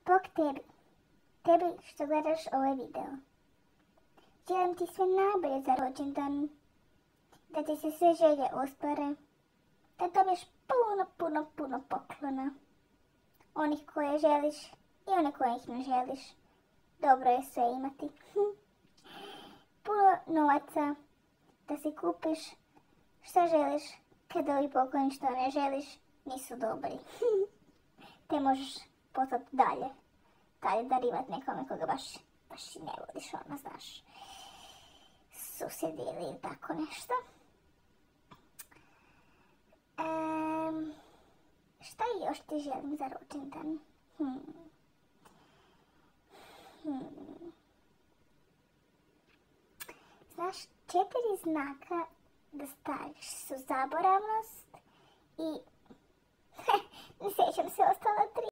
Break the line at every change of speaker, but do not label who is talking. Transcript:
Bog tebi što gledaš ovaj video. Želim ti sve najbolje za rođendan, da ti se sve želje ostvare, da dobiješ puno poklona. Onih koje želiš i one koje ih ne želiš. Dobro je sve imati. Puno novaca, da si kupiš što želiš, kad ovi pokloni što ne želiš nisu dobri. Te možeš poslati dalje darivat nekome koga baš i ne voliš, znaš, susjedi ili tako nešto. Šta još ti želim za rođendan? Znaš, 4 znaka da staviš su zaboravnost i ne sjećam se ostala 3.